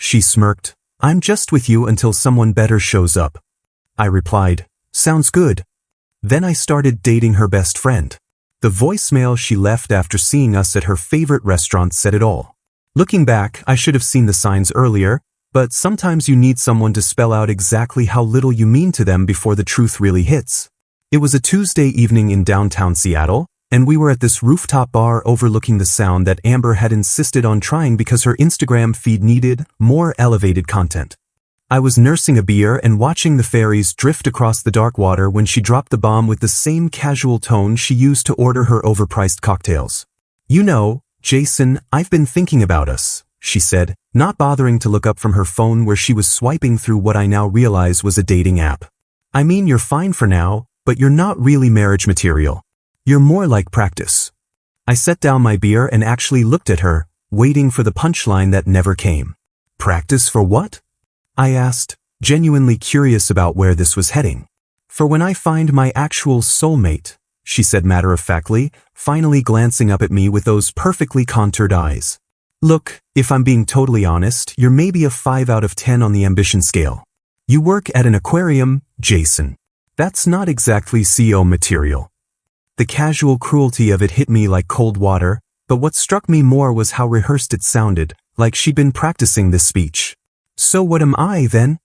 She smirked. I'm just with you until someone better shows up. I replied, sounds good. Then I started dating her best friend. The voicemail she left after seeing us at her favorite restaurant said it all. Looking back, I should have seen the signs earlier, but sometimes you need someone to spell out exactly how little you mean to them before the truth really hits. It was a Tuesday evening in downtown Seattle, and we were at this rooftop bar overlooking the Sound that Amber had insisted on trying because her Instagram feed needed more elevated content. I was nursing a beer and watching the fairies drift across the dark water when she dropped the bomb with the same casual tone she used to order her overpriced cocktails. You know, Jason, I've been thinking about us, she said, not bothering to look up from her phone where she was swiping through what I now realize was a dating app. I mean, you're fine for now, but you're not really marriage material. You're more like practice. I set down my beer and actually looked at her, waiting for the punchline that never came. Practice for what? I asked, genuinely curious about where this was heading. For when I find my actual soulmate, she said matter-of-factly, finally glancing up at me with those perfectly contoured eyes. Look, if I'm being totally honest, you're maybe a 5 out of 10 on the ambition scale. You work at an aquarium, Jason. That's not exactly CO material. The casual cruelty of it hit me like cold water, but what struck me more was how rehearsed it sounded, like she'd been practicing this speech. So what am I, then?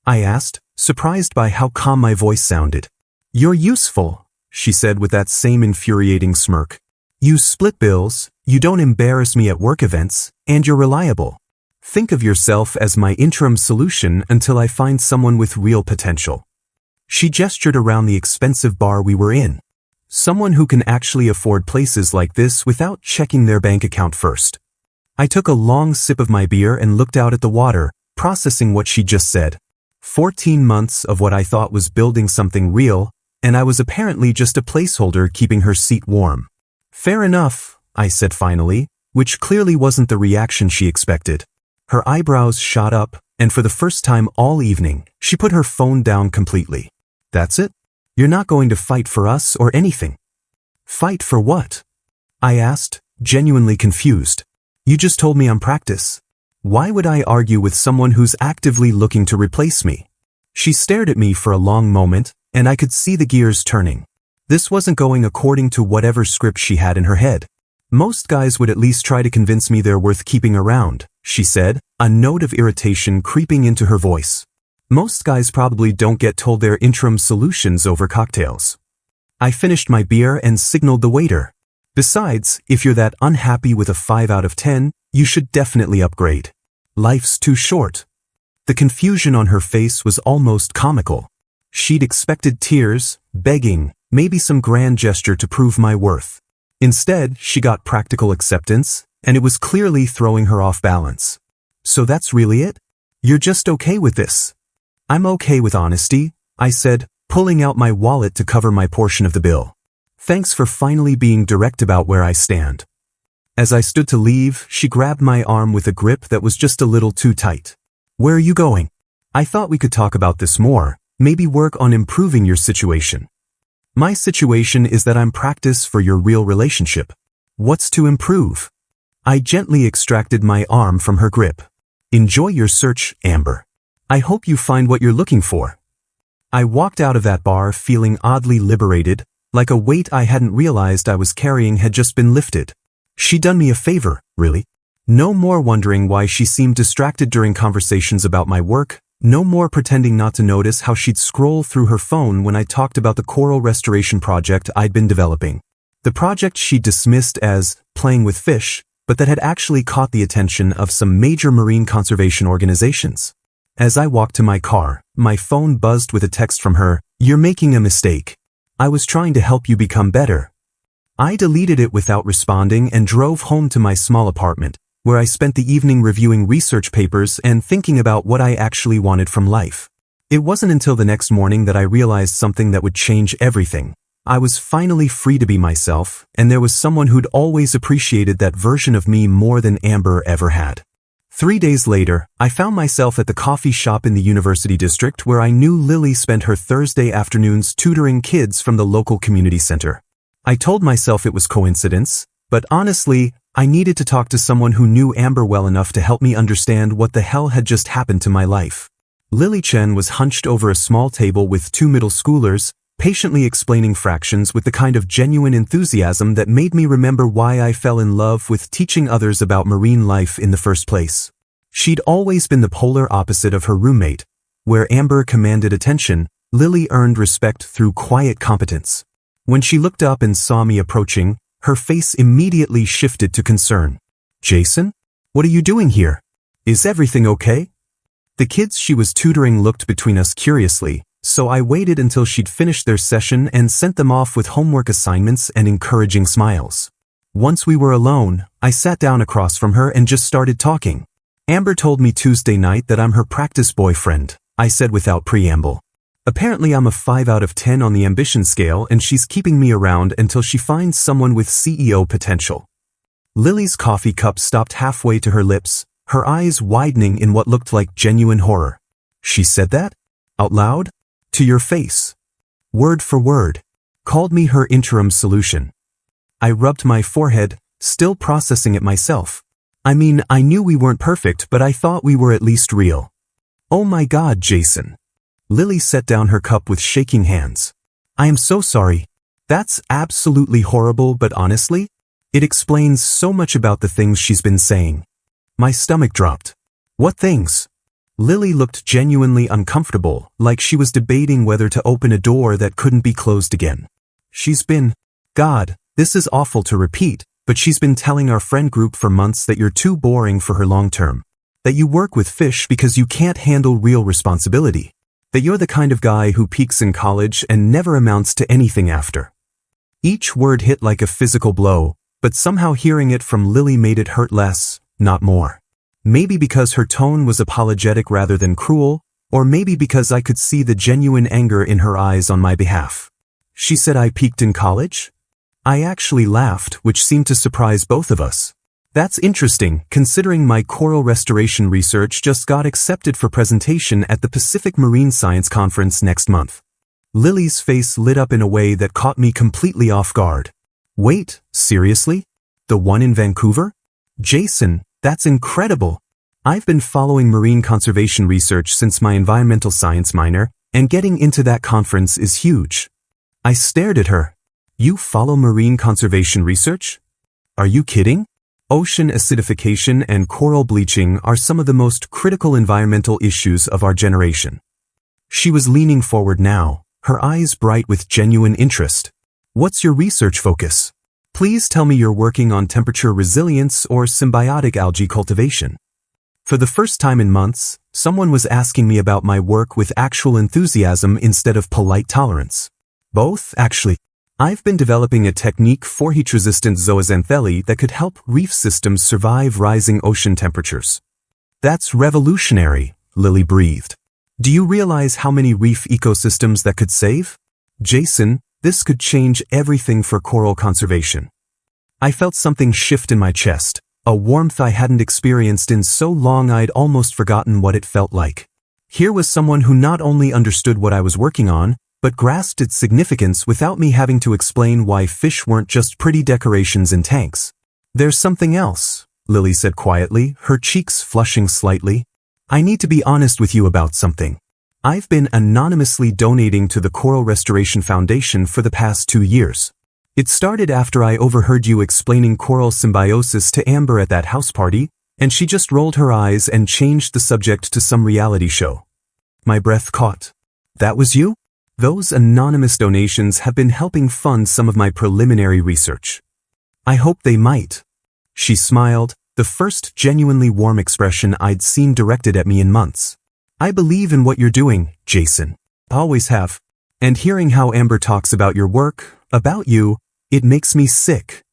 I asked, surprised by how calm my voice sounded. You're useful, she said with that same infuriating smirk. You split bills, you don't embarrass me at work events, and you're reliable. Think of yourself as my interim solution until I find someone with real potential. She gestured around the expensive bar we were in. Someone who can actually afford places like this without checking their bank account first. I took a long sip of my beer and looked out at the water, processing what she just said. 14 months of what I thought was building something real, and I was apparently just a placeholder keeping her seat warm. Fair enough, I said finally, which clearly wasn't the reaction she expected. Her eyebrows shot up, and for the first time all evening, she put her phone down completely. That's it? You're not going to fight for us or anything. Fight for what? I asked, genuinely confused. You just told me I'm practice. Why would I argue with someone who's actively looking to replace me? She stared at me for a long moment, and I could see the gears turning. This wasn't going according to whatever script she had in her head. Most guys would at least try to convince me they're worth keeping around, she said, a note of irritation creeping into her voice. Most guys probably don't get told they're interim solutions over cocktails. I finished my beer and signaled the waiter. Besides, if you're that unhappy with a 5 out of 10, you should definitely upgrade. Life's too short. The confusion on her face was almost comical. She'd expected tears, begging, maybe some grand gesture to prove my worth. Instead, she got practical acceptance, and it was clearly throwing her off balance. So that's really it? You're just okay with this? I'm okay with honesty, I said, pulling out my wallet to cover my portion of the bill. Thanks for finally being direct about where I stand. As I stood to leave, she grabbed my arm with a grip that was just a little too tight. Where are you going? I thought we could talk about this more, maybe work on improving your situation. My situation is that I'm practice for your real relationship. What's to improve? I gently extracted my arm from her grip. Enjoy your search, Amber. I hope you find what you're looking for. I walked out of that bar feeling oddly liberated, like a weight I hadn't realized I was carrying had just been lifted. She'd done me a favor, really. No more wondering why she seemed distracted during conversations about my work, no more pretending not to notice how she'd scroll through her phone when I talked about the coral restoration project I'd been developing. The project she dismissed as playing with fish, but that had actually caught the attention of some major marine conservation organizations. As I walked to my car, my phone buzzed with a text from her, "You're making a mistake. I was trying to help you become better." I deleted it without responding and drove home to my small apartment, where I spent the evening reviewing research papers and thinking about what I actually wanted from life. It wasn't until the next morning that I realized something that would change everything. I was finally free to be myself, and there was someone who'd always appreciated that version of me more than Amber ever had. 3 days later, I found myself at the coffee shop in the University District where I knew Lily spent her Thursday afternoons tutoring kids from the local community center. I told myself it was coincidence, but honestly, I needed to talk to someone who knew Amber well enough to help me understand what the hell had just happened to my life. Lily Chen was hunched over a small table with two middle schoolers, patiently explaining fractions with the kind of genuine enthusiasm that made me remember why I fell in love with teaching others about marine life in the first place. She'd always been the polar opposite of her roommate. Where Amber commanded attention, Lily earned respect through quiet competence. When she looked up and saw me approaching, her face immediately shifted to concern. "Jason? What are you doing here? Is everything okay?" The kids she was tutoring looked between us curiously, so I waited until she'd finished their session and sent them off with homework assignments and encouraging smiles. Once we were alone, I sat down across from her and just started talking. "Amber told me Tuesday night that I'm her practice boyfriend," I said without preamble. "Apparently I'm a 5 out of 10 on the ambition scale and she's keeping me around until she finds someone with CEO potential." Lily's coffee cup stopped halfway to her lips, her eyes widening in what looked like genuine horror. "She said that? Out loud? To your face? Word for word? Called me her interim solution?" I rubbed my forehead, still processing it myself. I mean, I knew we weren't perfect, but I thought we were at least real. "Oh my God, Jason." Lily set down her cup with shaking hands. "I am so sorry. That's absolutely horrible, but honestly, it explains so much about the things she's been saying." My stomach dropped. "What things?" Lily looked genuinely uncomfortable, like she was debating whether to open a door that couldn't be closed again. God, this is awful to repeat, but she's been telling our friend group for months that you're too boring for her long term. That you work with fish because you can't handle real responsibility. That you're the kind of guy who peaks in college and never amounts to anything after. Each word hit like a physical blow, but somehow hearing it from Lily made it hurt less, not more. Maybe because her tone was apologetic rather than cruel, or maybe because I could see the genuine anger in her eyes on my behalf. "She said I peaked in college?" I actually laughed, which seemed to surprise both of us. "That's interesting, considering my coral restoration research just got accepted for presentation at the Pacific Marine Science Conference next month." Lily's face lit up in a way that caught me completely off guard. "Wait, seriously? The one in Vancouver? Jason, that's incredible. I've been following marine conservation research since my environmental science minor, and getting into that conference is huge." I stared at her. "You follow marine conservation research? Are you kidding? Ocean acidification and coral bleaching are some of the most critical environmental issues of our generation." She was leaning forward now, her eyes bright with genuine interest. "What's your research focus? Please tell me you're working on temperature resilience or symbiotic algae cultivation." For the first time in months, someone was asking me about my work with actual enthusiasm instead of polite tolerance. Both, actually. I've been developing a technique for heat-resistant zooxanthellae that could help reef systems survive rising ocean temperatures. "That's revolutionary," Lily breathed. "Do you realize how many reef ecosystems that could save? Jason, this could change everything for coral conservation." I felt something shift in my chest, a warmth I hadn't experienced in so long I'd almost forgotten what it felt like. Here was someone who not only understood what I was working on, but grasped its significance without me having to explain why fish weren't just pretty decorations in tanks. "There's something else," Lily said quietly, her cheeks flushing slightly. "I need to be honest with you about something. I've been anonymously donating to the Coral Restoration Foundation for the past 2 years. It started after I overheard you explaining coral symbiosis to Amber at that house party, and she just rolled her eyes and changed the subject to some reality show." My breath caught. "That was you?" "Those anonymous donations have been helping fund some of my preliminary research." "I hope they might." She smiled, the first genuinely warm expression I'd seen directed at me in months. "I believe in what you're doing, Jason. Always have. And hearing how Amber talks about your work, about you, it makes me sick."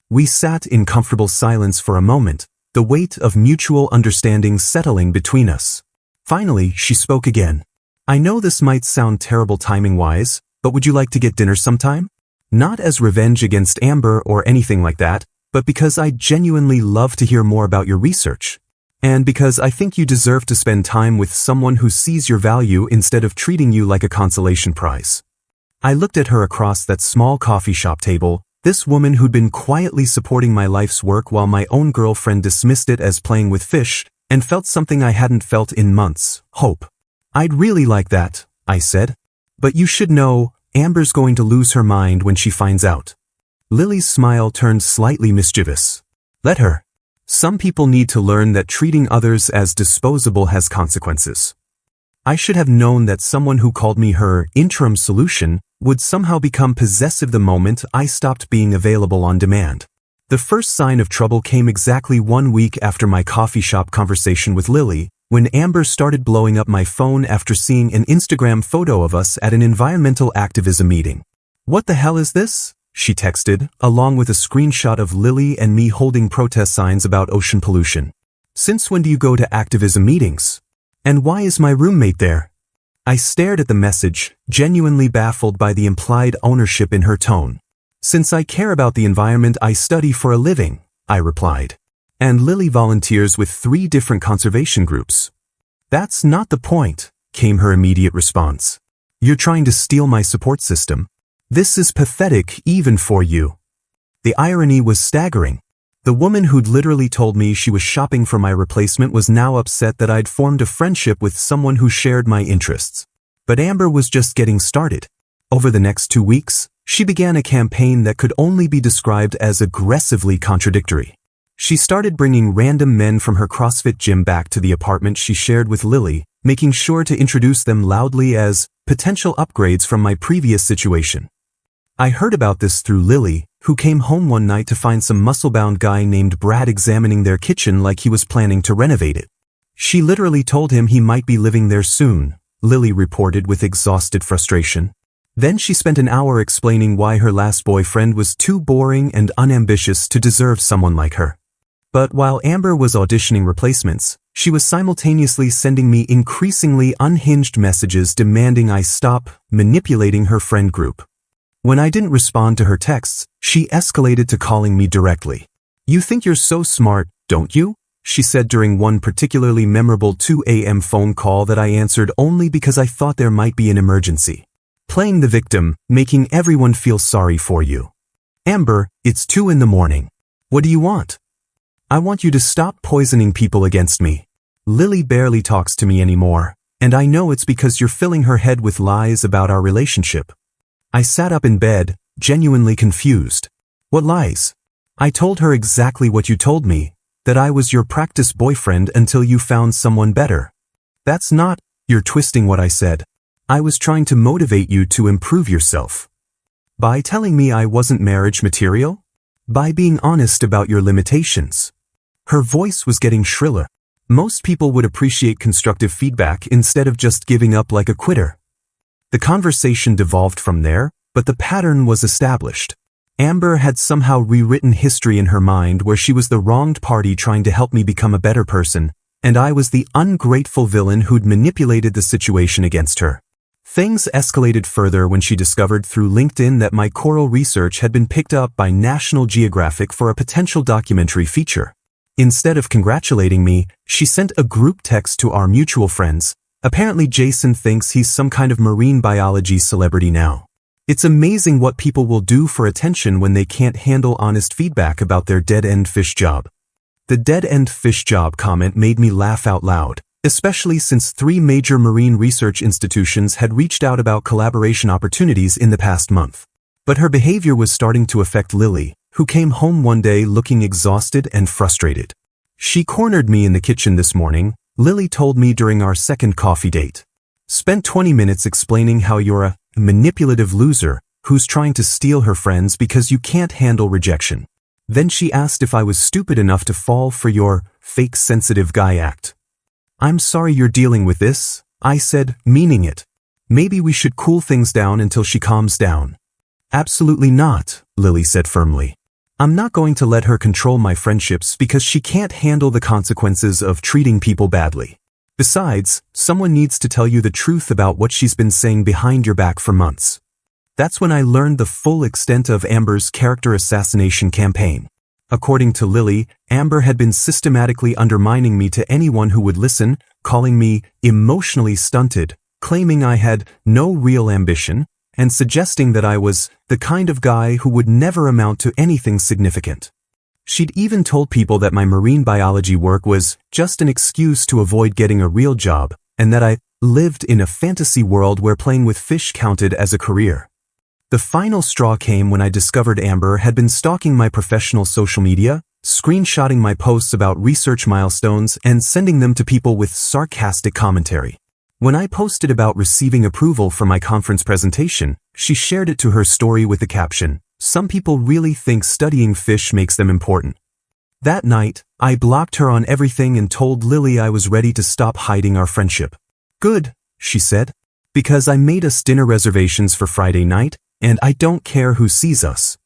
We sat in comfortable silence for a moment, the weight of mutual understanding settling between us. Finally, she spoke again. "I know this might sound terrible timing-wise, but would you like to get dinner sometime? Not as revenge against Amber or anything like that, but because I genuinely love to hear more about your research. And because I think you deserve to spend time with someone who sees your value instead of treating you like a consolation prize." I looked at her across that small coffee shop table, This woman who'd been quietly supporting my life's work while my own girlfriend dismissed it as playing with fish, and felt something I hadn't felt in months, hope. I'd really like that, I said. But you should know, Amber's going to lose her mind when she finds out. Lily's smile turned slightly mischievous. Let her. Some people need to learn that treating others as disposable has consequences. I should have known that someone who called me her interim solution would somehow become possessive the moment I stopped being available on demand. The first sign of trouble came exactly 1 week after my coffee shop conversation with Lily, when Amber started blowing up my phone after seeing an Instagram photo of us at an environmental activism meeting. "What the hell is this?" she texted, along with a screenshot of Lily and me holding protest signs about ocean pollution. "Since when do you go to activism meetings? And why is my roommate there?" I stared at the message, genuinely baffled by the implied ownership in her tone. "Since I care about the environment I study for a living," I replied. "And Lily volunteers with 3 different conservation groups." "That's not the point," came her immediate response. "You're trying to steal my support system. This is pathetic even for you." The irony was staggering. The woman who'd literally told me she was shopping for my replacement was now upset that I'd formed a friendship with someone who shared my interests. But Amber was just getting started. Over the next 2 weeks, she began a campaign that could only be described as aggressively contradictory. She started bringing random men from her CrossFit gym back to the apartment she shared with Lily, making sure to introduce them loudly as potential upgrades from my previous situation. I heard about this through Lily, who came home one night to find some muscle-bound guy named Brad examining their kitchen like he was planning to renovate it. She literally told him he might be living there soon, Lily reported with exhausted frustration. Then she spent an hour explaining why her last boyfriend was too boring and unambitious to deserve someone like her. But while Amber was auditioning replacements, she was simultaneously sending me increasingly unhinged messages demanding I stop manipulating her friend group. When I didn't respond to her texts, she escalated to calling me directly. "You think you're so smart, don't you?" she said during one particularly memorable 2 a.m. phone call that I answered only because I thought there might be an emergency. "Playing the victim, making everyone feel sorry for you. Amber, it's 2 in the morning. What do you want?" "I want you to stop poisoning people against me. Lily barely talks to me anymore, and I know it's because you're filling her head with lies about our relationship." I sat up in bed, genuinely confused. "What lies?" "I told her exactly what you told me, that I was your practice boyfriend until you found someone better." "That's not," "You're twisting what I said. I was trying to motivate you to improve yourself. By telling me I wasn't marriage material? By being honest about your limitations." Her voice was getting shriller. Most people would appreciate constructive feedback instead of just giving up like a quitter. The conversation devolved from there, but the pattern was established. Amber had somehow rewritten history in her mind where she was the wronged party trying to help me become a better person, and I was the ungrateful villain who'd manipulated the situation against her. Things escalated further when she discovered through LinkedIn that my coral research had been picked up by National Geographic for a potential documentary feature. Instead of congratulating me, she sent a group text to our mutual friends. Apparently Jason thinks he's some kind of marine biology celebrity now. It's amazing what people will do for attention when they can't handle honest feedback about their dead-end fish job. The dead-end fish job comment made me laugh out loud, especially since 3 major marine research institutions had reached out about collaboration opportunities in the past month. But her behavior was starting to affect Lily, who came home one day looking exhausted and frustrated. "She cornered me in the kitchen this morning," Lily told me during our second coffee date. "Spent 20 minutes explaining how you're a manipulative loser who's trying to steal her friends because you can't handle rejection. Then she asked if I was stupid enough to fall for your fake sensitive guy act. I'm sorry you're dealing with this," I said, meaning it. "Maybe we should cool things down until she calms down." "Absolutely not," Lily said firmly. "I'm not going to let her control my friendships because she can't handle the consequences of treating people badly. Besides, someone needs to tell you the truth about what she's been saying behind your back for months." That's when I learned the full extent of Amber's character assassination campaign. According to Lily, Amber had been systematically undermining me to anyone who would listen, calling me emotionally stunted, claiming I had no real ambition, and suggesting that I was the kind of guy who would never amount to anything significant. She'd even told people that my marine biology work was just an excuse to avoid getting a real job, and that I lived in a fantasy world where playing with fish counted as a career. The final straw came when I discovered Amber had been stalking my professional social media, screenshotting my posts about research milestones and sending them to people with sarcastic commentary. When I posted about receiving approval for my conference presentation, she shared it to her story with the caption, "Some people really think studying fish makes them important." That night, I blocked her on everything and told Lily I was ready to stop hiding our friendship. "Good," she said, "because I made us dinner reservations for Friday night, and I don't care who sees us."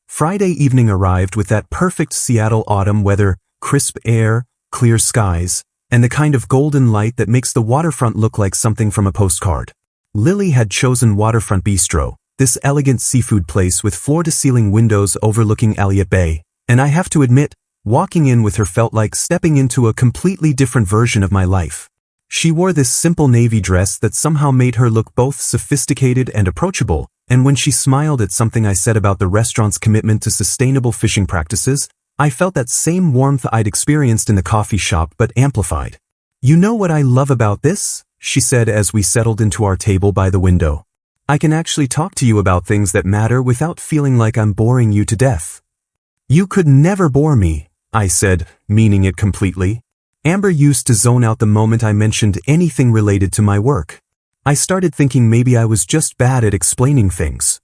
Friday evening arrived with that perfect Seattle autumn weather, crisp air, clear skies, and the kind of golden light that makes the waterfront look like something from a postcard. Lily had chosen Waterfront Bistro, this elegant seafood place with floor-to-ceiling windows overlooking Elliott Bay, and I have to admit, walking in with her felt like stepping into a completely different version of my life. She wore this simple navy dress that somehow made her look both sophisticated and approachable, and when she smiled at something I said about the restaurant's commitment to sustainable fishing practices, I felt that same warmth I'd experienced in the coffee shop but amplified. "You know what I love about this?" she said as we settled into our table by the window. "I can actually talk to you about things that matter without feeling like I'm boring you to death." "You could never bore me," I said, meaning it completely. Amber used to zone out the moment I mentioned anything related to my work. I started thinking maybe I was just bad at explaining things.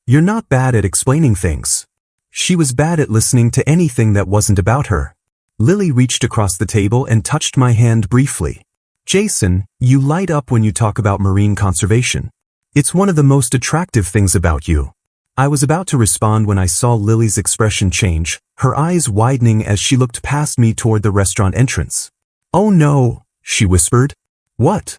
"You're not bad at explaining things." She was bad at listening to anything that wasn't about her. Lily reached across the table and touched my hand briefly. "Jason, you light up when you talk about marine conservation. It's one of the most attractive things about you." I was about to respond when I saw Lily's expression change, her eyes widening as she looked past me toward the restaurant entrance. "Oh no," she whispered. "What?"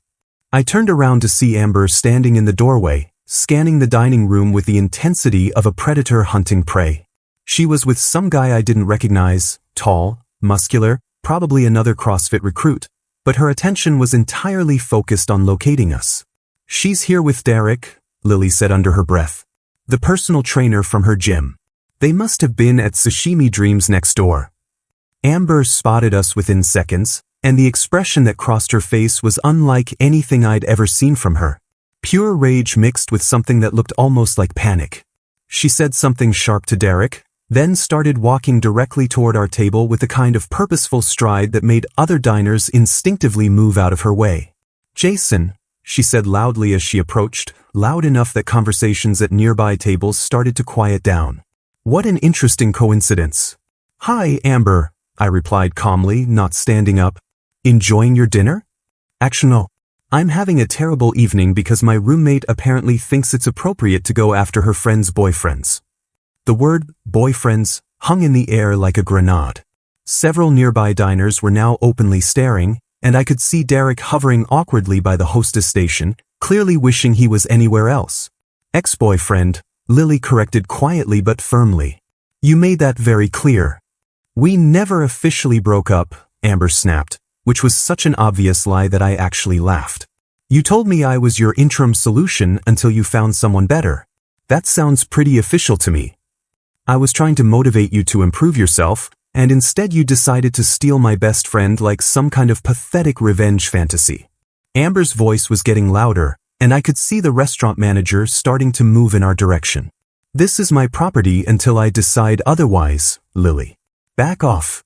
I turned around to see Amber standing in the doorway, scanning the dining room with the intensity of a predator hunting prey. She was with some guy I didn't recognize, tall, muscular, probably another CrossFit recruit, but her attention was entirely focused on locating us. "She's here with Derek," Lily said under her breath. "The personal trainer from her gym. They must have been at Sashimi Dreams next door." Amber spotted us within seconds, and the expression that crossed her face was unlike anything I'd ever seen from her. Pure rage mixed with something that looked almost like panic. She said something sharp to Derek, then started walking directly toward our table with a kind of purposeful stride that made other diners instinctively move out of her way. "Jason," she said loudly as she approached, loud enough that conversations at nearby tables started to quiet down. "What an interesting coincidence." "Hi, Amber," I replied calmly, not standing up. "Enjoying your dinner?" "Actually no. I'm having a terrible evening because my roommate apparently thinks it's appropriate to go after her friends' boyfriends." The word boyfriends hung in the air like a grenade. Several nearby diners were now openly staring, and I could see Derek hovering awkwardly by the hostess station, clearly wishing he was anywhere else. "Ex-boyfriend," Lily corrected quietly but firmly. "You made that very clear." "We never officially broke up," Amber snapped, which was such an obvious lie that I actually laughed. "You told me I was your interim solution until you found someone better. That sounds pretty official to me. I was trying to motivate you to improve yourself, and instead you decided to steal my best friend like some kind of pathetic revenge fantasy." Amber's voice was getting louder, and I could see the restaurant manager starting to move in our direction. "This is my property until I decide otherwise, Lily. Back off."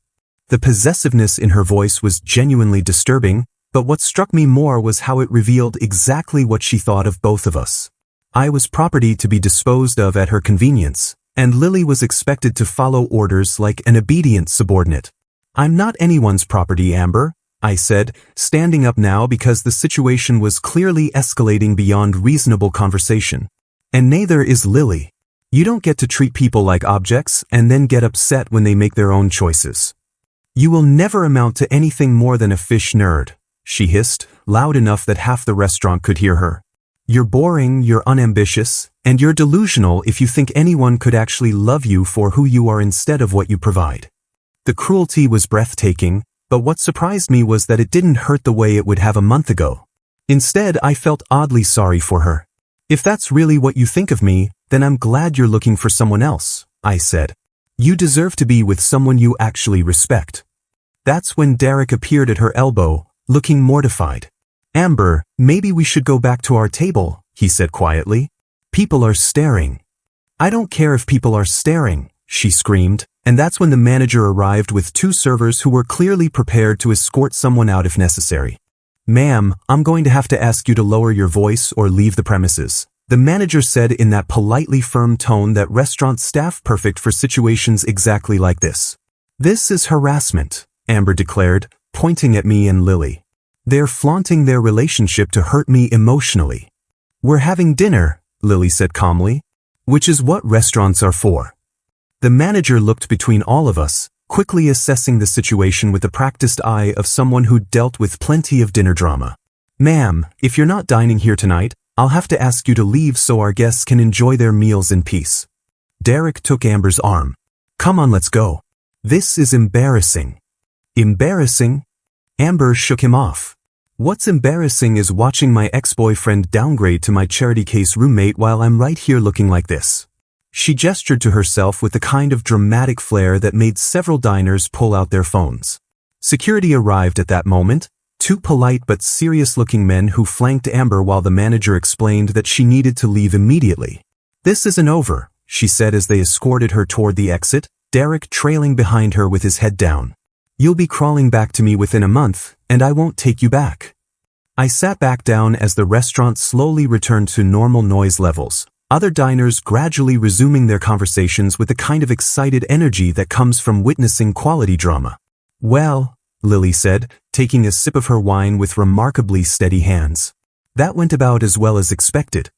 The possessiveness in her voice was genuinely disturbing, but what struck me more was how it revealed exactly what she thought of both of us. I was property to be disposed of at her convenience, and Lily was expected to follow orders like an obedient subordinate. "I'm not anyone's property, Amber," I said, standing up now because the situation was clearly escalating beyond reasonable conversation. "And neither is Lily. You don't get to treat people like objects and then get upset when they make their own choices. You will never amount to anything more than a fish nerd," she hissed, loud enough that half the restaurant could hear her. "You're boring, you're unambitious, and you're delusional if you think anyone could actually love you for who you are instead of what you provide." The cruelty was breathtaking, but what surprised me was that it didn't hurt the way it would have a month ago. Instead, I felt oddly sorry for her. If that's really what you think of me, then I'm glad you're looking for someone else, I said. You deserve to be with someone you actually respect. That's when Derek appeared at her elbow, looking mortified. Amber, maybe we should go back to our table, he said quietly. People are staring. I don't care if people are staring, she screamed, and that's when the manager arrived with 2 servers who were clearly prepared to escort someone out if necessary. Ma'am, I'm going to have to ask you to lower your voice or leave the premises, the manager said in that politely firm tone that restaurant staff perfect for situations exactly like this. This is harassment, Amber declared, pointing at me and Lily. They're flaunting their relationship to hurt me emotionally. We're having dinner, Lily said calmly, which is what restaurants are for. The manager looked between all of us, quickly assessing the situation with the practiced eye of someone who dealt with plenty of dinner drama. Ma'am, if you're not dining here tonight, I'll have to ask you to leave so our guests can enjoy their meals in peace. Derek took Amber's arm. Come on, let's go. This is embarrassing. Embarrassing? Amber shook him off. What's embarrassing is watching my ex-boyfriend downgrade to my charity case roommate while I'm right here looking like this. She gestured to herself with the kind of dramatic flair that made several diners pull out their phones. Security arrived at that moment, 2 polite but serious-looking men who flanked Amber while the manager explained that she needed to leave immediately. This isn't over, she said as they escorted her toward the exit, Derek trailing behind her with his head down. You'll be crawling back to me within a month, and I won't take you back. I sat back down as the restaurant slowly returned to normal noise levels, other diners gradually resuming their conversations with the kind of excited energy that comes from witnessing quality drama. Well, Lily said, taking a sip of her wine with remarkably steady hands. That went about as well as expected.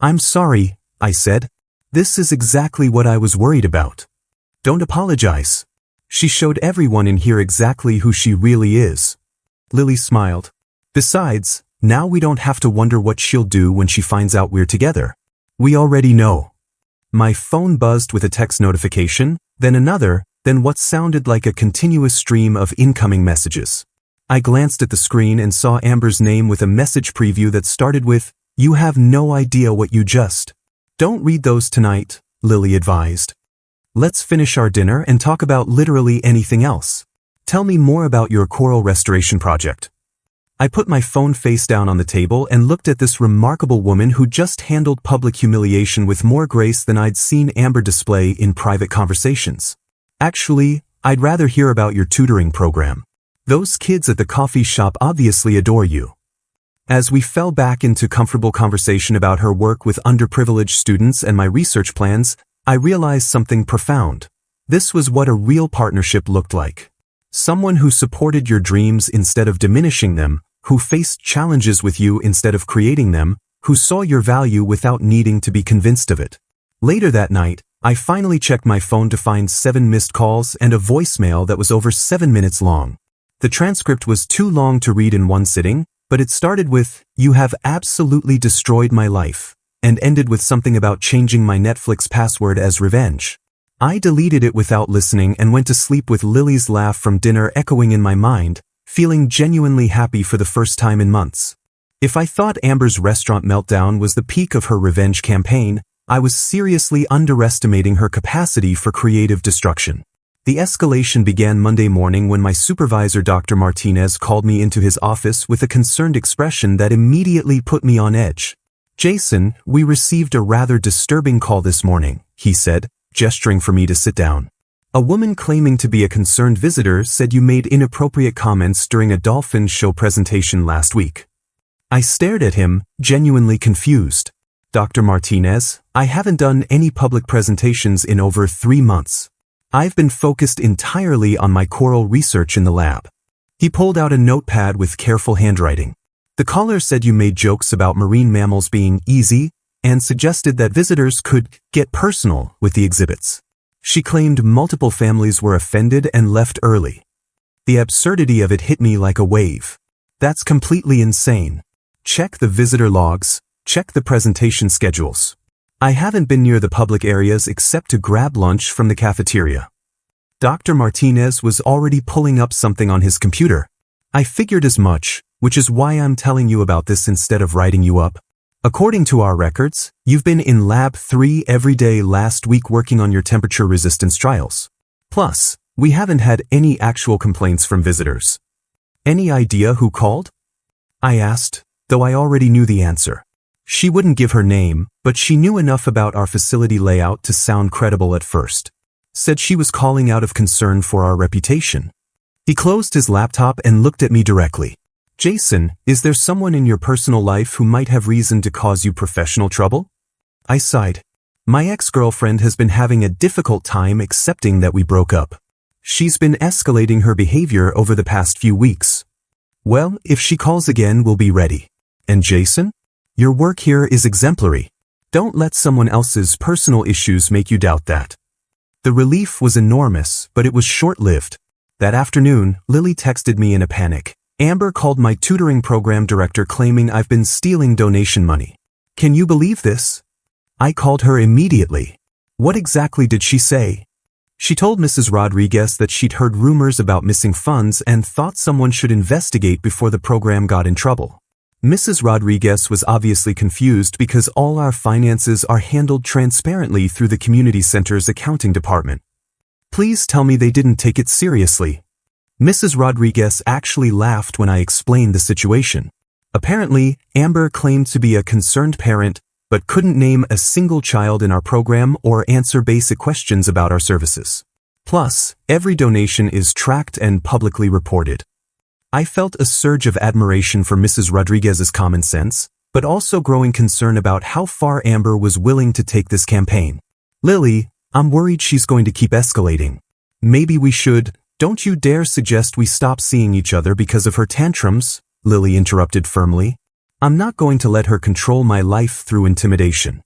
I'm sorry, I said. This is exactly what I was worried about. Don't apologize. She showed everyone in here exactly who she really is. Lily smiled. Besides, now we don't have to wonder what she'll do when she finds out we're together. We already know. My phone buzzed with a text notification, then another, then what sounded like a continuous stream of incoming messages. I glanced at the screen and saw Amber's name with a message preview that started with, "You have no idea what you just." Don't read those tonight, Lily advised. Let's finish our dinner and talk about literally anything else. Tell me more about your coral restoration project. I put my phone face down on the table and looked at this remarkable woman who just handled public humiliation with more grace than I'd seen Amber display in private conversations. Actually, I'd rather hear about your tutoring program. Those kids at the coffee shop obviously adore you. As we fell back into comfortable conversation about her work with underprivileged students and my research plans, I realized something profound. This was what a real partnership looked like. Someone who supported your dreams instead of diminishing them, who faced challenges with you instead of creating them, who saw your value without needing to be convinced of it. Later that night, I finally checked my phone to find 7 missed calls and a voicemail that was over 7 minutes long. The transcript was too long to read in one sitting, but it started with, "You have absolutely destroyed my life," and ended with something about changing my Netflix password as revenge. I deleted it without listening and went to sleep with Lily's laugh from dinner echoing in my mind, feeling genuinely happy for the first time in months. If I thought Amber's restaurant meltdown was the peak of her revenge campaign, I was seriously underestimating her capacity for creative destruction. The escalation began Monday morning when my supervisor Dr. Martinez called me into his office with a concerned expression that immediately put me on edge. "Jason, we received a rather disturbing call this morning," he said, gesturing for me to sit down. "A woman claiming to be a concerned visitor said you made inappropriate comments during a dolphin show presentation last week." I stared at him, genuinely confused. "Dr. Martinez, I haven't done any public presentations in over 3 months. I've been focused entirely on my coral research in the lab." He pulled out a notepad with careful handwriting. "The caller said you made jokes about marine mammals being easy and suggested that visitors could get personal with the exhibits. She claimed multiple families were offended and left early. The absurdity of it hit me like a wave. That's completely insane. Check the visitor logs, check the presentation schedules. I haven't been near the public areas except to grab lunch from the cafeteria." Dr. Martinez was already pulling up something on his computer. "I figured as much, which is why I'm telling you about this instead of writing you up. According to our records, you've been in Lab 3 every day last week working on your temperature resistance trials. Plus, we haven't had any actual complaints from visitors. Any idea who called? I asked, though I already knew the answer. She wouldn't give her name, but she knew enough about our facility layout to sound credible at first. Said she was calling out of concern for our reputation. He closed his laptop and looked at me directly. Jason, is there someone in your personal life who might have reason to cause you professional trouble? I sighed. My ex-girlfriend has been having a difficult time accepting that we broke up. She's been escalating her behavior over the past few weeks. Well, if she calls again, we'll be ready. And Jason? Your work here is exemplary. Don't let someone else's personal issues make you doubt that. The relief was enormous, but it was short-lived. That afternoon, Lily texted me in a panic. Amber called my tutoring program director claiming I've been stealing donation money. Can you believe this? I called her immediately. What exactly did she say? She told Mrs. Rodriguez that she'd heard rumors about missing funds and thought someone should investigate before the program got in trouble. Mrs. Rodriguez was obviously confused because all our finances are handled transparently through the community center's accounting department. Please tell me they didn't take it seriously. Mrs. Rodriguez actually laughed when I explained the situation. Apparently, Amber claimed to be a concerned parent, but couldn't name a single child in our program or answer basic questions about our services. Plus, every donation is tracked and publicly reported. I felt a surge of admiration for Mrs. Rodriguez's common sense, but also growing concern about how far Amber was willing to take this campaign. Lily, I'm worried she's going to keep escalating. Maybe we should. Don't you dare suggest we stop seeing each other because of her tantrums, Lily interrupted firmly. I'm not going to let her control my life through intimidation.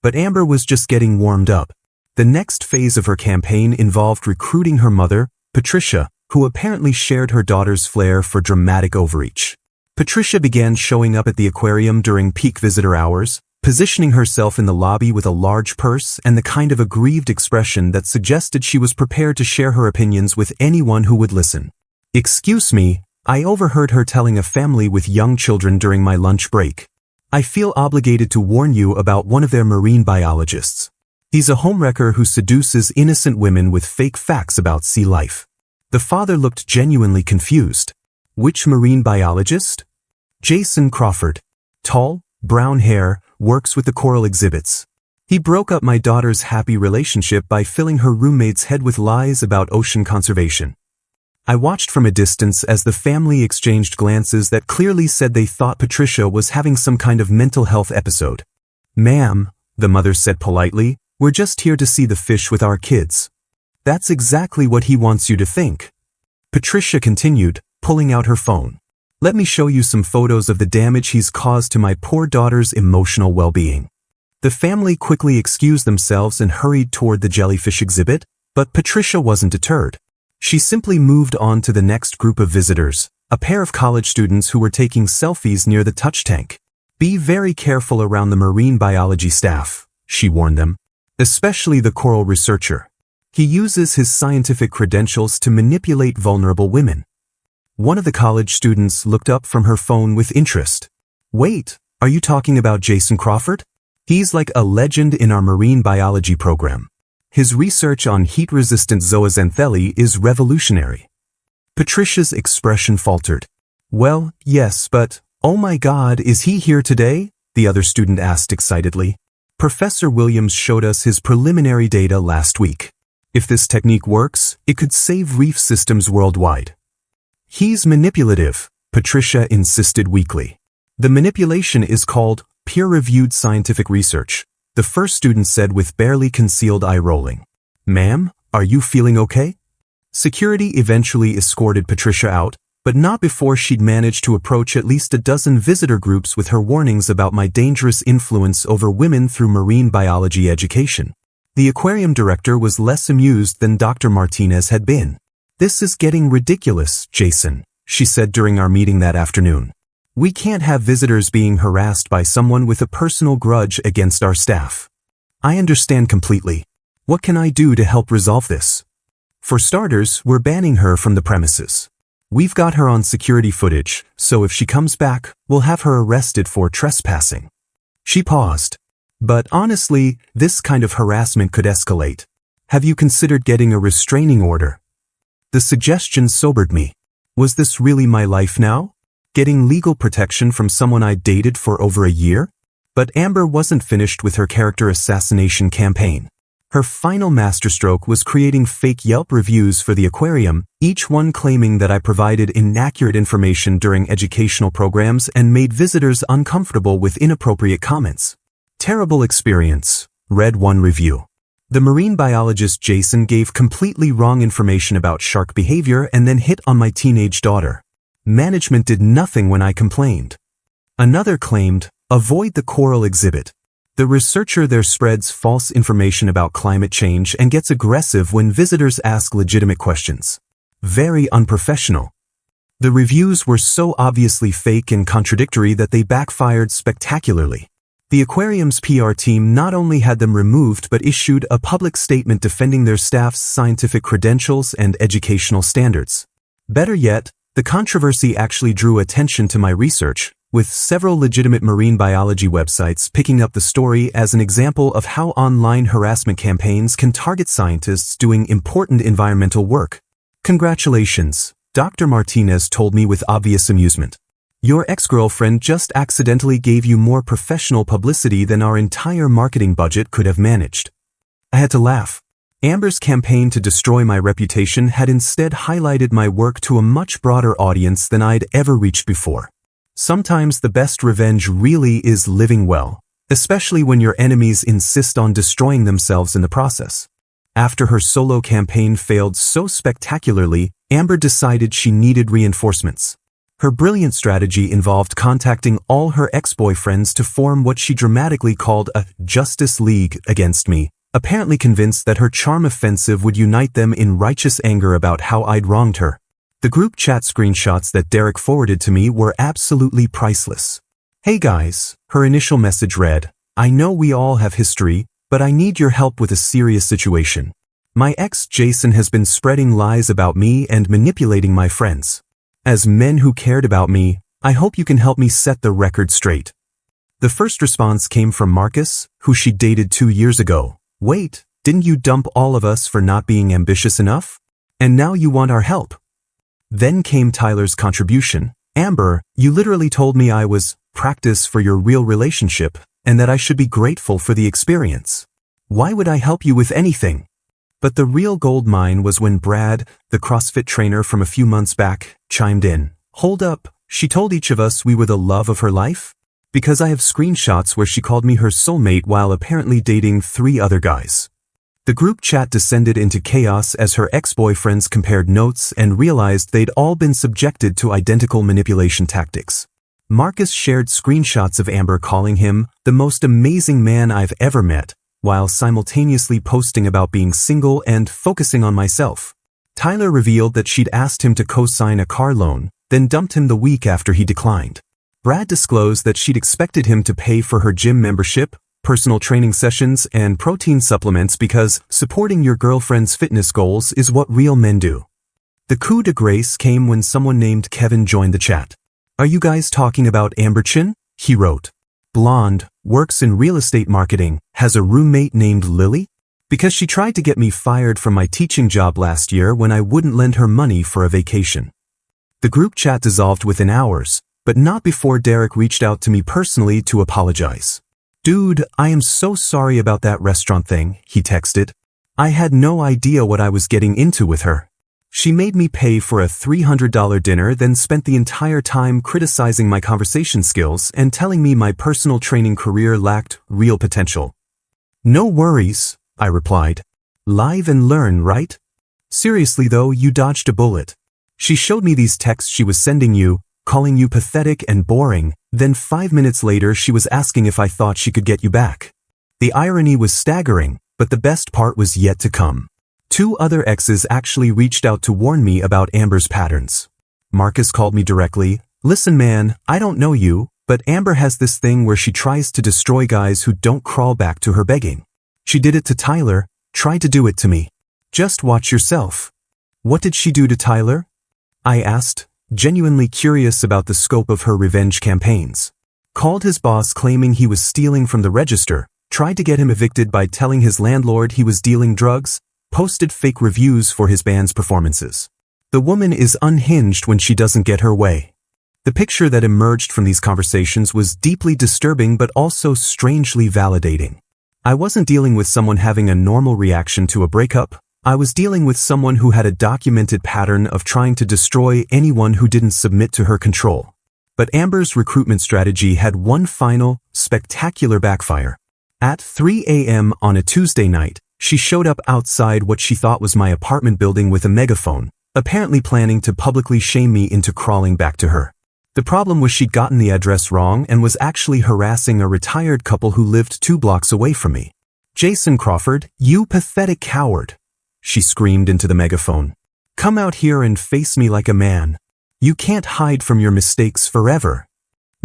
But Amber was just getting warmed up. The next phase of her campaign involved recruiting her mother, Patricia, who apparently shared her daughter's flair for dramatic overreach. Patricia began showing up at the aquarium during peak visitor hours, positioning herself in the lobby with a large purse and the kind of aggrieved expression that suggested she was prepared to share her opinions with anyone who would listen. Excuse me, I overheard her telling a family with young children during my lunch break. I feel obligated to warn you about one of their marine biologists. He's a homewrecker who seduces innocent women with fake facts about sea life. The father looked genuinely confused. Which marine biologist? Jason Crawford. Tall, brown hair, works with the coral exhibits. He broke up my daughter's happy relationship by filling her roommate's head with lies about ocean conservation. I watched from a distance as the family exchanged glances that clearly said they thought Patricia was having some kind of mental health episode. Ma'am, the mother said politely, we're just here to see the fish with our kids. That's exactly what he wants you to think. Patricia continued, pulling out her phone. Let me show you some photos of the damage he's caused to my poor daughter's emotional well-being. The family quickly excused themselves and hurried toward the jellyfish exhibit, but Patricia wasn't deterred. She simply moved on to the next group of visitors, a pair of college students who were taking selfies near the touch tank. Be very careful around the marine biology staff, she warned them. Especially the coral researcher. He uses his scientific credentials to manipulate vulnerable women. One of the college students looked up from her phone with interest. Wait, are you talking about Jason Crawford? He's like a legend in our marine biology program. His research on heat-resistant zooxanthellae is revolutionary. Patricia's expression faltered. Well, yes, but, oh my God, is he here today? The other student asked excitedly. Professor Williams showed us his preliminary data last week. If this technique works, it could save reef systems worldwide. He's manipulative, Patricia insisted weakly. The manipulation is called peer-reviewed scientific research, the first student said with barely concealed eye-rolling. Ma'am, are you feeling okay? Security eventually escorted Patricia out, but not before she'd managed to approach at least a dozen visitor groups with her warnings about my dangerous influence over women through marine biology education. The aquarium director was less amused than Dr. Martinez had been. This is getting ridiculous, Jason, she said during our meeting that afternoon. We can't have visitors being harassed by someone with a personal grudge against our staff. I understand completely. What can I do to help resolve this? For starters, we're banning her from the premises. We've got her on security footage, so if she comes back, we'll have her arrested for trespassing. She paused. But honestly, this kind of harassment could escalate. Have you considered getting a restraining order? The suggestion sobered me. Was this really my life now? Getting legal protection from someone I dated for over a year? But Amber wasn't finished with her character assassination campaign. Her final masterstroke was creating fake Yelp reviews for the aquarium, each one claiming that I provided inaccurate information during educational programs and made visitors uncomfortable with inappropriate comments. Terrible experience, read one review. The marine biologist Jason gave completely wrong information about shark behavior and then hit on my teenage daughter. Management did nothing when I complained. Another claimed, avoid the coral exhibit. The researcher there spreads false information about climate change and gets aggressive when visitors ask legitimate questions. Very unprofessional. The reviews were so obviously fake and contradictory that they backfired spectacularly. The aquarium's PR team not only had them removed but issued a public statement defending their staff's scientific credentials and educational standards. Better yet, the controversy actually drew attention to my research, with several legitimate marine biology websites picking up the story as an example of how online harassment campaigns can target scientists doing important environmental work. Congratulations, Dr. Martinez told me with obvious amusement. Your ex-girlfriend just accidentally gave you more professional publicity than our entire marketing budget could have managed. I had to laugh. Amber's campaign to destroy my reputation had instead highlighted my work to a much broader audience than I'd ever reached before. Sometimes the best revenge really is living well, especially when your enemies insist on destroying themselves in the process. After her solo campaign failed so spectacularly, Amber decided she needed reinforcements. Her brilliant strategy involved contacting all her ex-boyfriends to form what she dramatically called a Justice League against me, apparently convinced that her charm offensive would unite them in righteous anger about how I'd wronged her. The group chat screenshots that Derek forwarded to me were absolutely priceless. Hey guys, her initial message read, I know we all have history, but I need your help with a serious situation. My ex Jason has been spreading lies about me and manipulating my friends. As men who cared about me, I hope you can help me set the record straight. The first response came from Marcus, who she dated 2 years ago. Wait, didn't you dump all of us for not being ambitious enough? And now you want our help? Then came Tyler's contribution. Amber, you literally told me I was practice for your real relationship and that I should be grateful for the experience. Why would I help you with anything? But the real gold mine was when Brad, the CrossFit trainer from a few months back, chimed in. Hold up, she told each of us we were the love of her life? Because I have screenshots where she called me her soulmate while apparently dating 3 other guys. The group chat descended into chaos as her ex-boyfriends compared notes and realized they'd all been subjected to identical manipulation tactics. Marcus shared screenshots of Amber calling him the most amazing man I've ever met, while simultaneously posting about being single and focusing on myself. Tyler revealed that she'd asked him to co-sign a car loan, then dumped him the week after he declined. Brad disclosed that she'd expected him to pay for her gym membership, personal training sessions, and protein supplements because supporting your girlfriend's fitness goals is what real men do. The coup de grace came when someone named Kevin joined the chat. Are you guys talking about Amber Chin? He wrote. Blonde, works in real estate marketing, has a roommate named Lily? Because she tried to get me fired from my teaching job last year when I wouldn't lend her money for a vacation. The group chat dissolved within hours, but not before Derek reached out to me personally to apologize. Dude, I am so sorry about that restaurant thing, he texted. I had no idea what I was getting into with her. She made me pay for a $300 dinner, then spent the entire time criticizing my conversation skills and telling me my personal training career lacked real potential. No worries, I replied. Live and learn, right? Seriously though, you dodged a bullet. She showed me these texts she was sending you, calling you pathetic and boring, then 5 minutes later she was asking if I thought she could get you back. The irony was staggering, but the best part was yet to come. 2 other exes actually reached out to warn me about Amber's patterns. Marcus called me directly. Listen man, I don't know you, but Amber has this thing where she tries to destroy guys who don't crawl back to her begging. She did it to Tyler, try to do it to me. Just watch yourself. What did she do to Tyler? I asked, genuinely curious about the scope of her revenge campaigns. called his boss claiming he was stealing from the register, tried to get him evicted by telling his landlord he was dealing drugs, posted fake reviews for his band's performances. The woman is unhinged when she doesn't get her way. The picture that emerged from these conversations was deeply disturbing but also strangely validating. I wasn't dealing with someone having a normal reaction to a breakup. I was dealing with someone who had a documented pattern of trying to destroy anyone who didn't submit to her control. But Amber's recruitment strategy had one final, spectacular backfire. At 3 a.m. on a Tuesday night, she showed up outside what she thought was my apartment building with a megaphone, apparently planning to publicly shame me into crawling back to her. The problem was she'd gotten the address wrong and was actually harassing a retired couple who lived 2 blocks away from me. "Jason Crawford, you pathetic coward," she screamed into the megaphone. "Come out here and face me like a man. You can't hide from your mistakes forever."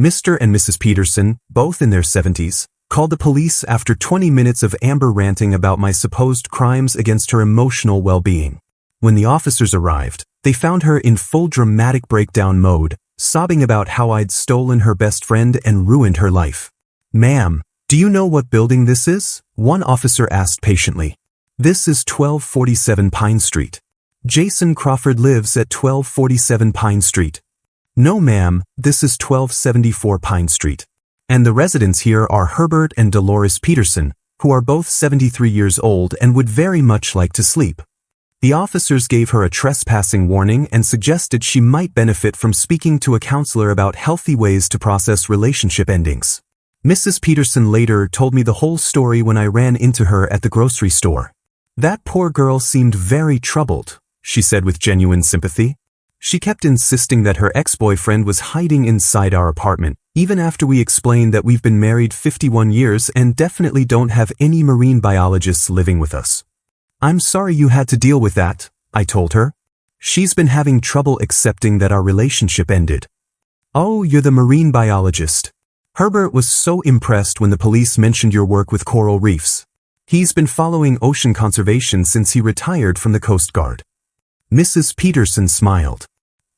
Mr. and Mrs. Peterson, both in their 70s, called the police after 20 minutes of Amber ranting about my supposed crimes against her emotional well-being. When the officers arrived, they found her in full dramatic breakdown mode, sobbing about how I'd stolen her best friend and ruined her life. "Ma'am, do you know what building this is?" one officer asked patiently. "This is 1247 Pine Street. Jason Crawford lives at 1247 Pine Street." "No ma'am, this is 1274 Pine Street. And the residents here are Herbert and Dolores Peterson, who are both 73 years old and would very much like to sleep." The officers gave her a trespassing warning and suggested she might benefit from speaking to a counselor about healthy ways to process relationship endings. Mrs. Peterson later told me the whole story when I ran into her at the grocery store. "That poor girl seemed very troubled," she said with genuine sympathy. "She kept insisting that her ex-boyfriend was hiding inside our apartment, even after we explained that we've been married 51 years and definitely don't have any marine biologists living with us." "I'm sorry you had to deal with that," I told her. "She's been having trouble accepting that our relationship ended." "Oh, you're the marine biologist. Herbert was so impressed when the police mentioned your work with coral reefs. He's been following ocean conservation since he retired from the Coast Guard." Mrs. Peterson smiled.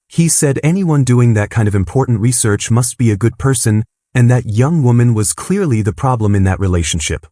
"He said anyone doing that kind of important research must be a good person, and that young woman was clearly the problem in that relationship."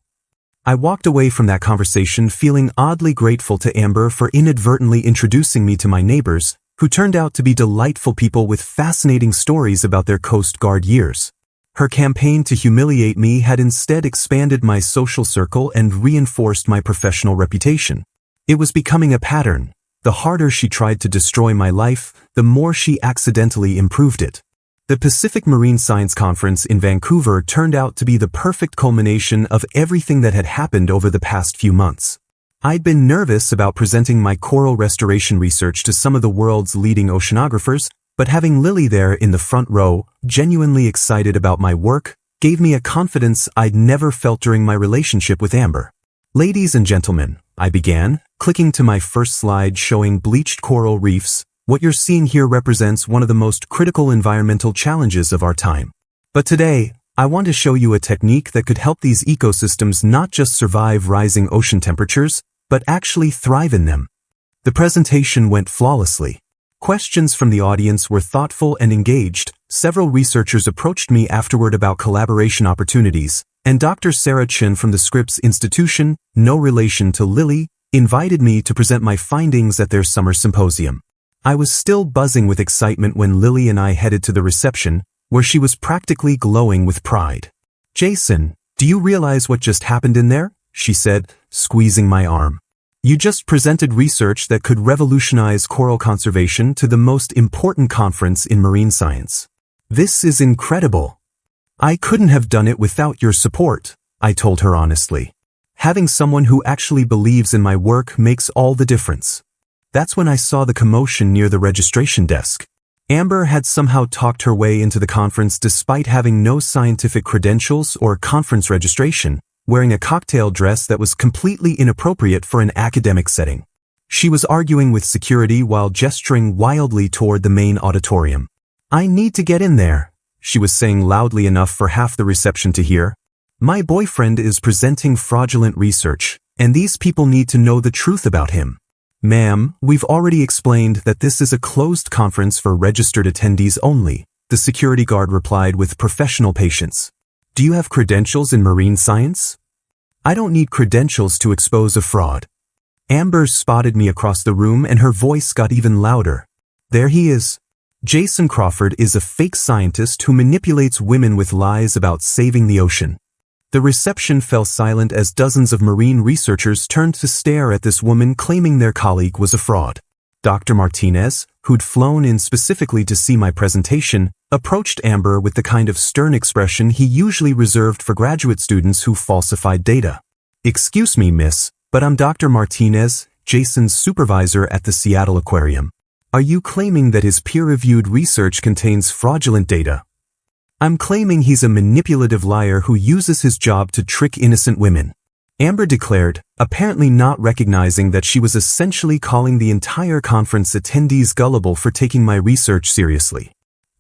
I walked away from that conversation feeling oddly grateful to Amber for inadvertently introducing me to my neighbors, who turned out to be delightful people with fascinating stories about their Coast Guard years. Her campaign to humiliate me had instead expanded my social circle and reinforced my professional reputation. It was becoming a pattern. The harder she tried to destroy my life, the more she accidentally improved it. The Pacific Marine Science Conference in Vancouver turned out to be the perfect culmination of everything that had happened over the past few months. I'd been nervous about presenting my coral restoration research to some of the world's leading oceanographers, but having Lily there in the front row, genuinely excited about my work, gave me a confidence I'd never felt during my relationship with Amber. "Ladies and gentlemen," I began, clicking to my first slide showing bleached coral reefs. "What you're seeing here represents one of the most critical environmental challenges of our time. But today, I want to show you a technique that could help these ecosystems not just survive rising ocean temperatures, but actually thrive in them." The presentation went flawlessly. Questions from the audience were thoughtful and engaged. Several researchers approached me afterward about collaboration opportunities, and Dr. Sarah Chin from the Scripps Institution, no relation to Lily, invited me to present my findings at their summer symposium. I was still buzzing with excitement when Lily and I headed to the reception, where she was practically glowing with pride. "Jason, do you realize what just happened in there?" she said, squeezing my arm. "You just presented research that could revolutionize coral conservation to the most important conference in marine science. This is incredible. I couldn't have done it without your support," I told her honestly. "Having someone who actually believes in my work makes all the difference." That's when I saw the commotion near the registration desk. Amber had somehow talked her way into the conference despite having no scientific credentials or conference registration, wearing a cocktail dress that was completely inappropriate for an academic setting. She was arguing with security while gesturing wildly toward the main auditorium. "I need to get in there," she was saying loudly enough for half the reception to hear. "My boyfriend is presenting fraudulent research, and these people need to know the truth about him." "Ma'am, we've already explained that this is a closed conference for registered attendees only," the security guard replied with professional patience. Do you have credentials in marine science? I don't need credentials to expose a fraud. Amber spotted me across the room and her voice got even louder. There he is. Jason Crawford is a fake scientist who manipulates women with lies about saving the ocean. The reception fell silent as dozens of marine researchers turned to stare at this woman claiming their colleague was a fraud. Dr. Martinez, who'd flown in specifically to see my presentation, approached Amber with the kind of stern expression he usually reserved for graduate students who falsified data. Excuse me, miss, but I'm Dr. Martinez, Jason's supervisor at the Seattle Aquarium. Are you claiming that his peer-reviewed research contains fraudulent data? I'm claiming he's a manipulative liar who uses his job to trick innocent women. Amber declared, apparently not recognizing that she was essentially calling the entire conference attendees gullible for taking my research seriously.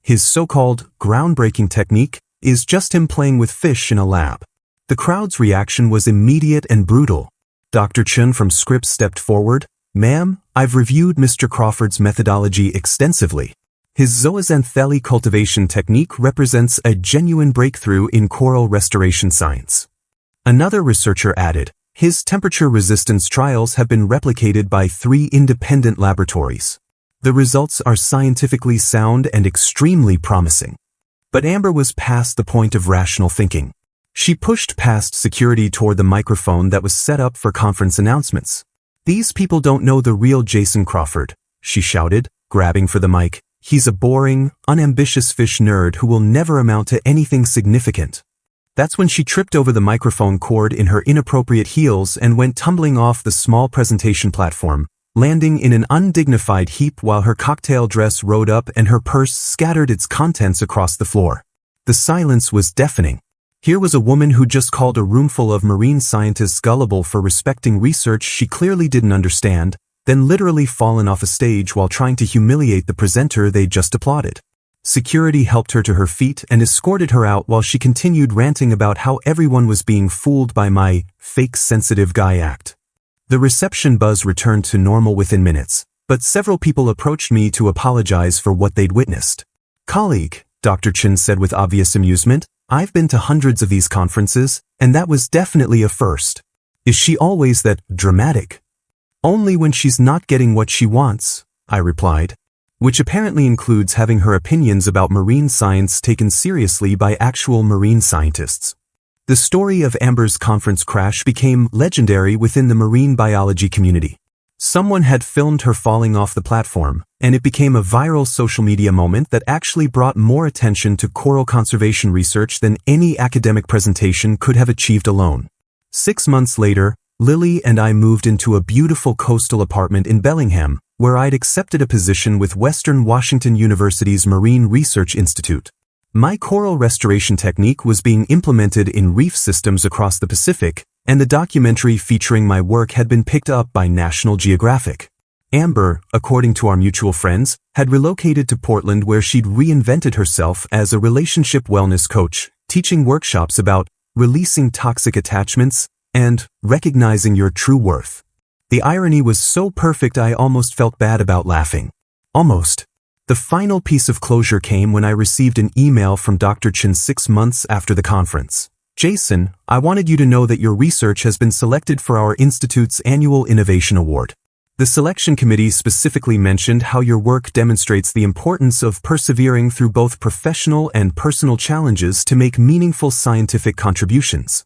His so-called groundbreaking technique is just him playing with fish in a lab. The crowd's reaction was immediate and brutal. Dr. Chun from Scripps stepped forward. Ma'am, I've reviewed Mr. Crawford's methodology extensively. His zooxanthellae cultivation technique represents a genuine breakthrough in coral restoration science. Another researcher added, his temperature resistance trials have been replicated by 3 independent laboratories. The results are scientifically sound and extremely promising. But Amber was past the point of rational thinking. She pushed past security toward the microphone that was set up for conference announcements. These people don't know the real Jason Crawford, she shouted, grabbing for the mic. He's a boring, unambitious fish nerd who will never amount to anything significant. That's when she tripped over the microphone cord in her inappropriate heels and went tumbling off the small presentation platform, landing in an undignified heap while her cocktail dress rode up and her purse scattered its contents across the floor. The silence was deafening. Here was a woman who just called a roomful of marine scientists gullible for respecting research she clearly didn't understand, then literally fallen off a stage while trying to humiliate the presenter they just applauded. Security helped her to her feet and escorted her out while she continued ranting about how everyone was being fooled by my fake sensitive guy act. The reception buzz returned to normal within minutes, but several people approached me to apologize for what they'd witnessed. Colleague, Dr. Chin said with obvious amusement, I've been to hundreds of these conferences, and that was definitely a first. Is she always that dramatic? Only when she's not getting what she wants, I replied, which apparently includes having her opinions about marine science taken seriously by actual marine scientists. The story of Amber's conference crash became legendary within the marine biology community. Someone had filmed her falling off the platform, and it became a viral social media moment that actually brought more attention to coral conservation research than any academic presentation could have achieved alone. 6 months later, Lily and I moved into a beautiful coastal apartment in Bellingham, where I'd accepted a position with Western Washington University's Marine Research Institute. My coral restoration technique was being implemented in reef systems across the Pacific, and the documentary featuring my work had been picked up by National Geographic. Amber, according to our mutual friends, had relocated to Portland where she'd reinvented herself as a relationship wellness coach, teaching workshops about releasing toxic attachments and recognizing your true worth. The irony was so perfect I almost felt bad about laughing. Almost. The final piece of closure came when I received an email from Dr. Chin 6 months after the conference. Jason, I wanted you to know that your research has been selected for our institute's annual Innovation Award. The selection committee specifically mentioned how your work demonstrates the importance of persevering through both professional and personal challenges to make meaningful scientific contributions.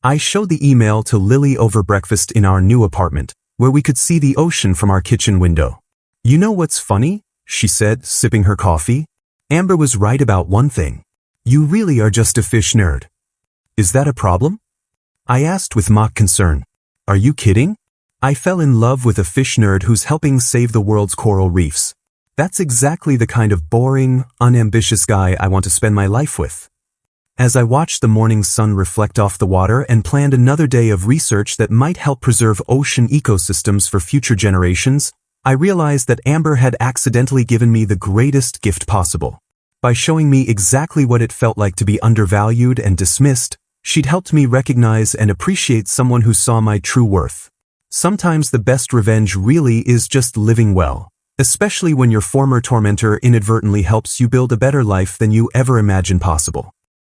I showed the email to Lily over breakfast in our new apartment, where we could see the ocean from our kitchen window. You know what's funny? She said, sipping her coffee. Amber was right about one thing. You really are just a fish nerd. Is that a problem? I asked with mock concern. Are you kidding? I fell in love with a fish nerd who's helping save the world's coral reefs. That's exactly the kind of boring, unambitious guy I want to spend my life with. As I watched the morning sun reflect off the water and planned another day of research that might help preserve ocean ecosystems for future generations, I realized that Amber had accidentally given me the greatest gift possible. By showing me exactly what it felt like to be undervalued and dismissed, she'd helped me recognize and appreciate someone who saw my true worth. Sometimes the best revenge really is just living well. especially when your former tormentor inadvertently helps you build a better life than you ever imagined possible.